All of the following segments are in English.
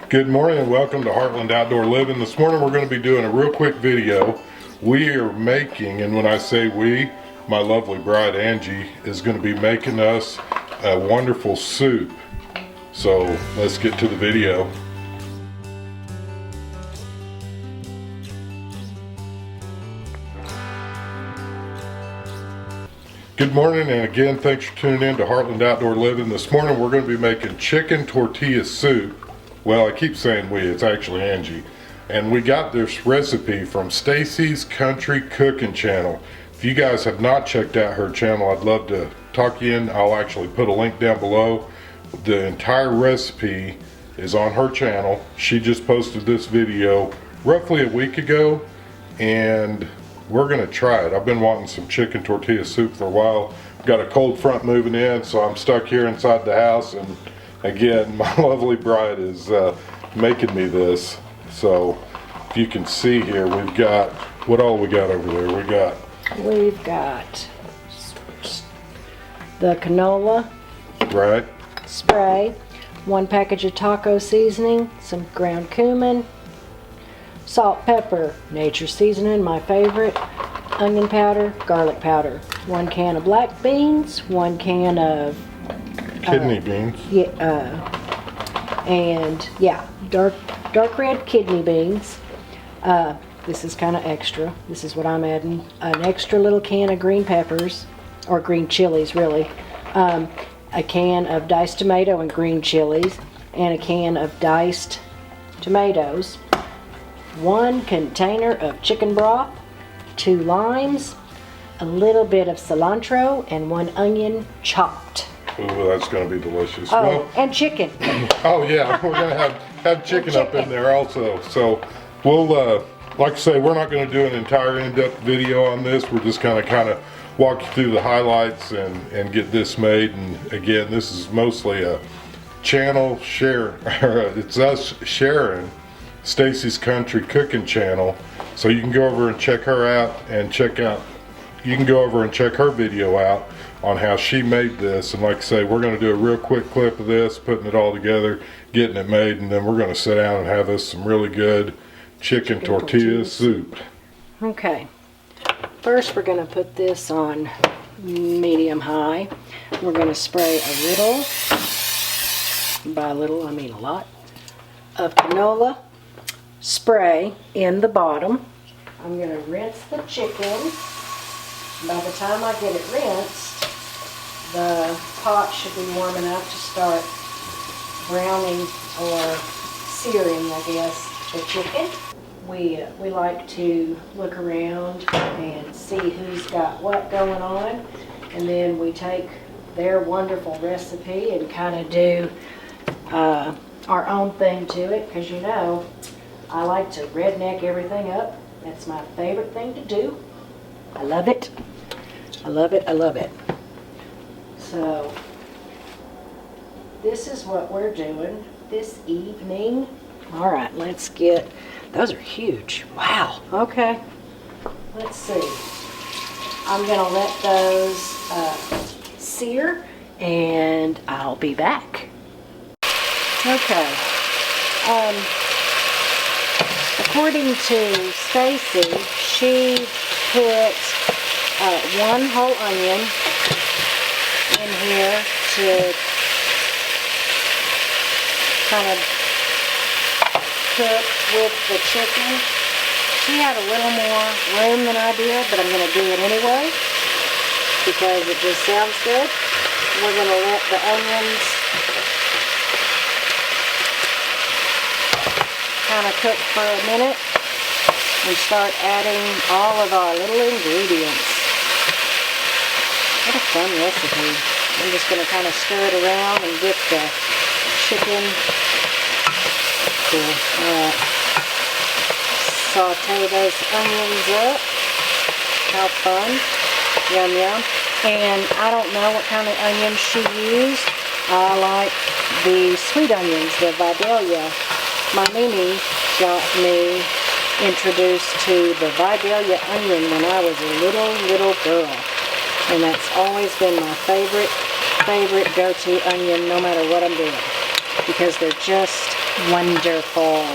Good morning and welcome to Heartland Outdoor Living. This morning we're going to be doing a real quick video. We are making, and when I say we, my lovely bride Angie is going to be making us a wonderful soup. So let's get to the video. Good morning, and again thanks for tuning in to Heartland Outdoor Living. This morning we're going to be making chicken tortilla soup. Well, I keep saying we, it's actually Angie. And we got this recipe from Stacies Country Cooking Channel. If you guys have not checked out her channel, I'd love to talk you in. I'll actually put a link down below. The entire recipe is on her channel. She just posted this video roughly a week ago, and we're gonna try it. I've been wanting some chicken tortilla soup for a while. Got a cold front moving in, so I'm stuck here inside the house, and again, my lovely bride is making me this. So if you can see here, we've got, what all we got over there? We've got the canola right spray, 1 package of taco seasoning, some ground cumin, salt, pepper, nature seasoning, my favorite, onion powder, garlic powder, 1 can of black beans, 1 can of kidney beans. Dark red kidney beans. This is kind of extra. This is what I'm adding. An extra little can of green peppers, or green chilies really. A can of diced tomato and green chilies, and a can of diced tomatoes. 1 container of chicken broth, 2 limes, a little bit of cilantro, and 1 onion chopped. Ooh, that's going to be delicious. Oh, well, and chicken. Oh yeah, we're going to have chicken up in there also. So we'll, like I say, we're not going to do an entire in-depth video on this. We're just kind of walk you through the highlights and get this made. And again, this is mostly a channel share. It's us sharing Stacies Country Cooking Channel. So you can go over and check her out and you can go over and check her video out on how she made this. And like I say, we're going to do a real quick clip of this, putting it all together, getting it made, and then we're going to sit down and have us some really good chicken tortilla soup. Okay, first we're going to put this on medium high. We're going to spray a little, by a little I mean a lot, of canola spray in the bottom. I'm going to rinse the chicken. By the time I get it rinsed, the pot should be warm enough to start browning or searing, I guess, the chicken. We like to look around and see who's got what going on, and then we take their wonderful recipe and kind of do our own thing to it, because you know I like to redneck everything up. That's my favorite thing to do. I love it. I love it. I love it. So this is what we're doing this evening. All right, let's get, those are huge. Wow. Okay. Let's see. I'm going to let those sear, and I'll be back. Okay. According to Stacy, she put 1 whole onion in here to kind of cook with the chicken. She had a little more room than I did, but I'm going to do it anyway because it just sounds good. We're going to let the onions kind of cook for a minute and start adding all of our little ingredients. What a fun recipe. I'm just going to kind of stir it around and get the chicken. Cool. Alright. Saute those onions up. How fun. Yum yum. And I don't know what kind of onions she used. I like the sweet onions, the Vidalia. My Mimi got me introduced to the Vidalia onion when I was a little girl, and that's always been my favorite go-to onion no matter what I'm doing. because they're just wonderful.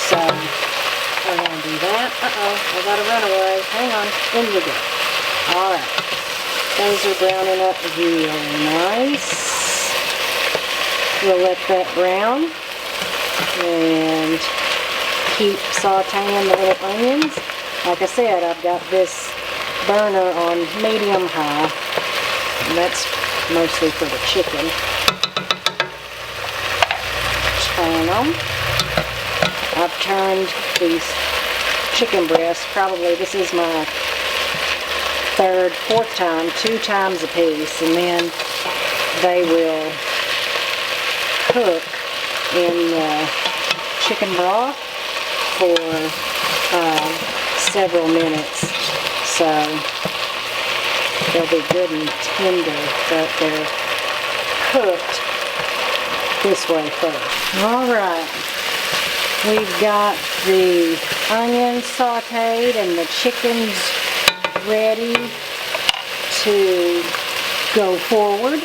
So we're going to do that. Uh-oh, I got to run away. Hang on. In you go. All right. Those are browning up real nice. We'll let that brown and keep sauteing the little onions. Like I said, I've got this burner on medium-high, and that's mostly for the chicken. Turn them. I've turned these chicken breasts, probably this is my third, fourth time, 2 times a piece, and then they will cook in chicken broth for several minutes. So they'll be good and tender, but they're cooked this way first. Alright, we've got the onions sauteed and the chicken's ready to go forward.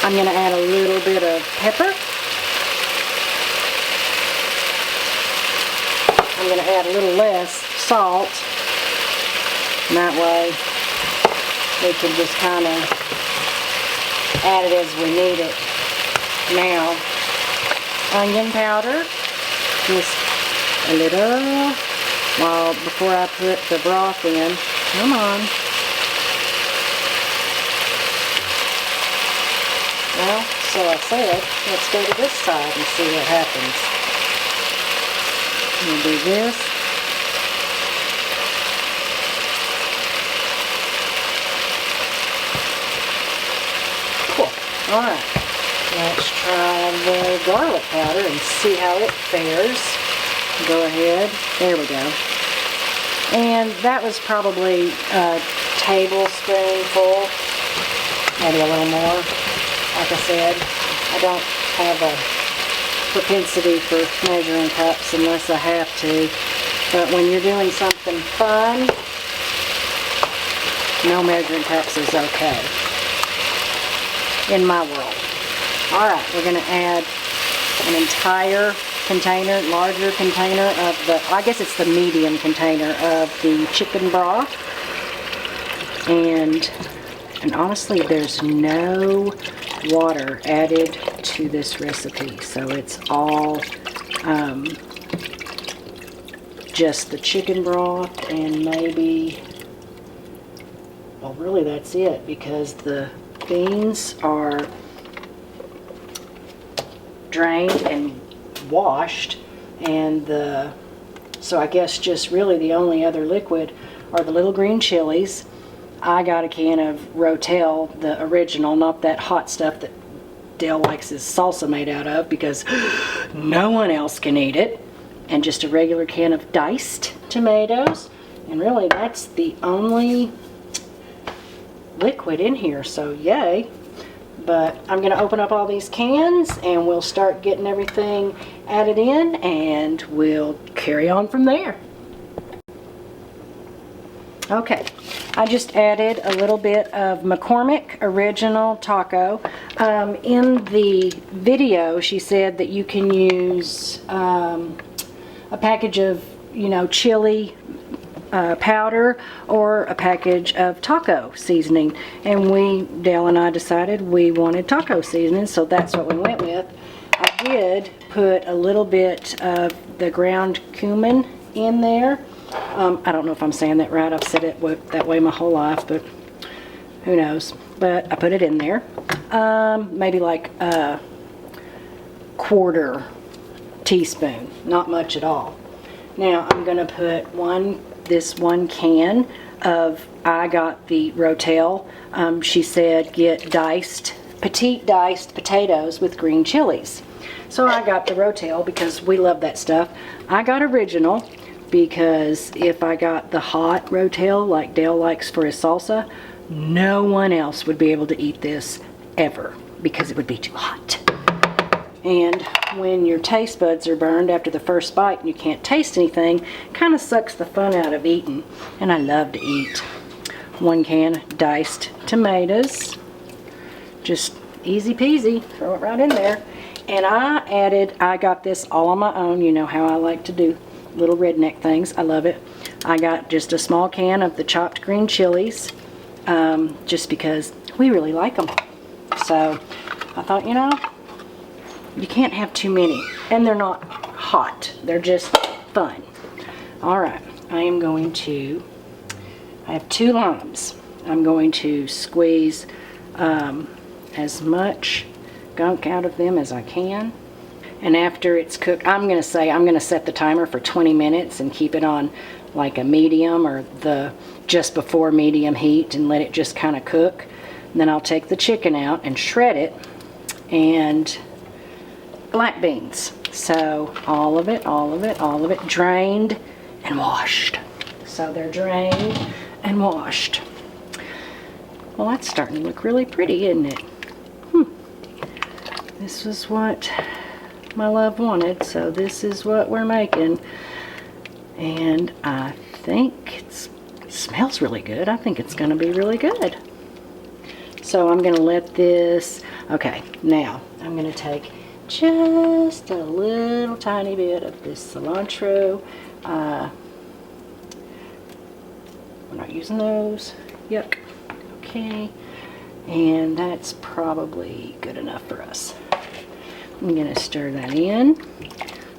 I'm going to add a little bit of pepper. I'm going to add a little less salt. And that way we can just kind of add it as we need it. Now, onion powder, just a little, before I put the broth in. Come on. Well, so I said, let's go to this side and see what happens. We'll do this. Cool. Alright. Let's try the garlic powder and see how it fares. Go ahead. There we go. And that was probably a tablespoonful, maybe a little more. Like I said, I don't have a propensity for measuring cups unless I have to. But when you're doing something fun, no measuring cups is okay. In my world. Alright, we're going to add an entire container, larger container of the, I guess it's the medium container of the chicken broth. And honestly, there's no water added to this recipe, so it's all just the chicken broth and maybe, well, really that's it, because the beans are drained and washed, and so I guess just really the only other liquid are the little green chilies. I got a can of Rotel, the original, not that hot stuff that Dale likes his salsa made out of, because no one else can eat it. And just a regular can of diced tomatoes. And really, that's the only liquid in here, so yay. But I'm going to open up all these cans, and we'll start getting everything added in, and we'll carry on from there. Okay, I just added a little bit of McCormick Original Taco. In the video, she said that you can use a package of, chili powder or a package of taco seasoning. And Dale and I decided we wanted taco seasoning, so that's what we went with. I did put a little bit of the ground cumin in there. I don't know if I'm saying that right. I've said it that way my whole life, but who knows. But I put it in there. Maybe like a quarter teaspoon. Not much at all. Now I'm going to put this one can of, I got the Rotel. She said get petite diced potatoes with green chilies. So I got the Rotel because we love that stuff. I got original, because if I got the hot Rotel like Dale likes for his salsa, no one else would be able to eat this ever, because it would be too hot. And when your taste buds are burned after the first bite and you can't taste anything, it kind of sucks the fun out of eating. And I love to eat. 1 can diced tomatoes. Just easy peasy, throw it right in there. And I got this all on my own. You know how I like to do little redneck things. I love it. I got just a small can of the chopped green chilies, just because we really like them. So I thought, you know, you can't have too many. And they're not hot. They're just fun. All right, I have 2 limes. I'm going to squeeze as much gunk out of them as I can. And after it's cooked, I'm going to set the timer for 20 minutes and keep it on like a medium or the just before medium heat and let it just kind of cook. And then I'll take the chicken out and shred it, and black beans. So all of it, drained and washed. So they're drained and washed. Well, that's starting to look really pretty, isn't it? This was what my love wanted, so this is what we're making. And I think it smells really good. I think it's going to be really good. So I'm going to let this, okay, now I'm going to take just a little tiny bit of this cilantro. We're not using those. Yuck. Okay. And that's probably good enough for us. I'm going to stir that in.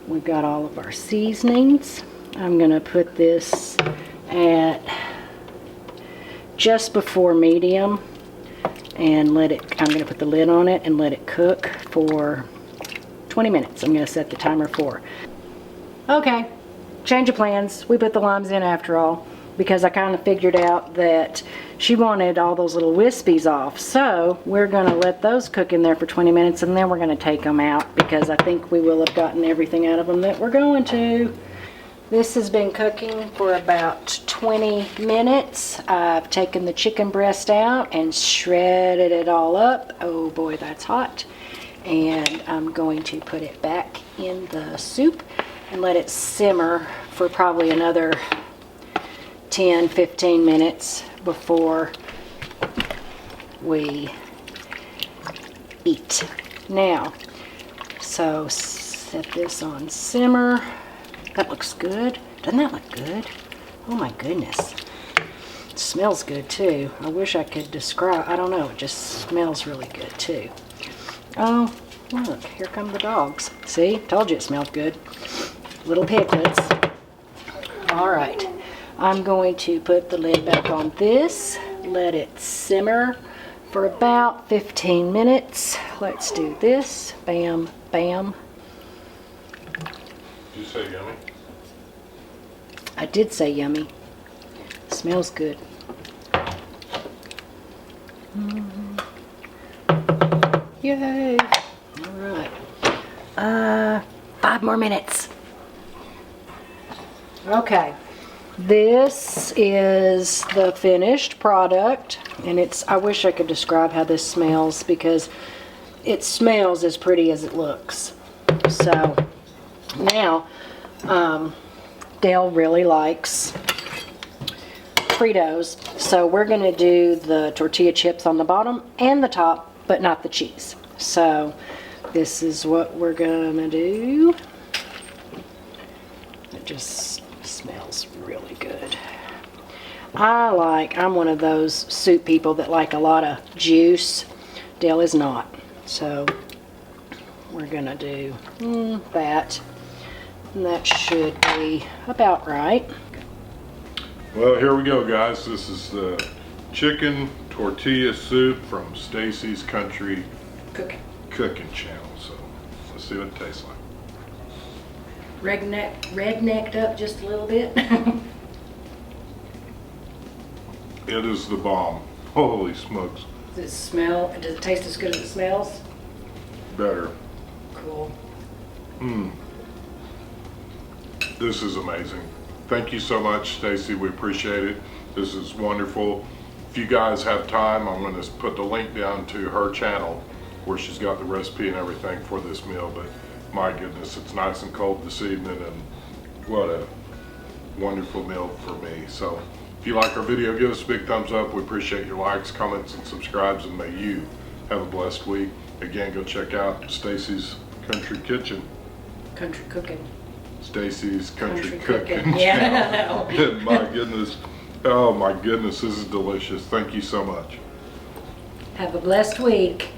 We've got all of our seasonings. I'm going to put this at just before medium and I'm going to put the lid on it and let it cook for 20 minutes. I'm going to set the timer for. Okay, change of plans. We put the limes in after all because I kind of figured out that she wanted all those little wispies off. So we're going to let those cook in there for 20 minutes and then we're going to take them out because I think we will have gotten everything out of them that we're going to. This has been cooking for about 20 minutes. I've taken the chicken breast out and shredded it all up. Oh boy, that's hot. And I'm going to put it back in the soup and let it simmer for probably another 10-15 minutes before we eat. Now, so set this on simmer. That looks good. Doesn't that look good? Oh my goodness. It smells good too. I wish I could describe, I don't know, it just smells really good too. Oh, look, here come the dogs. See, told you it smelled good. Little piglets. All right, I'm going to put the lid back on this, let it simmer for about 15 minutes. Let's do this. Bam, bam. Did you say yummy? I did say yummy. Smells good. Yay! All right. 5 more minutes. Okay. This is the finished product, and I wish I could describe how this smells because it smells as pretty as it looks. So now, Dale really likes Fritos, so we're going to do the tortilla chips on the bottom and the top, but not the cheese. So this is what we're going to do. It just smells really good. I'm one of those soup people that like a lot of juice. Dale is not. So we're going to do that. And that should be about right. Well, here we go, guys. This is the chicken tortilla soup from Stacies Country Cooking Channel. So let's see what it tastes like. Rednecked up just a little bit. It is the bomb. Holy smokes. Does it taste as good as it smells? Better. Cool. This is amazing. Thank you so much, Stacy. We appreciate it. This is wonderful. If you guys have time, I'm going to put the link down to her channel where she's got the recipe and everything for this meal. But my goodness, it's nice and cold this evening, and what a wonderful meal for me. So if you like our video, give us a big thumbs up. We appreciate your likes, comments, and subscribes, and may you have a blessed week. Again, go check out Stacy's Country Kitchen. Country Cooking. Stacy's Country Cooking. Cooking Yeah, I Channel. My goodness. Oh my goodness, this is delicious. Thank you so much. Have a blessed week.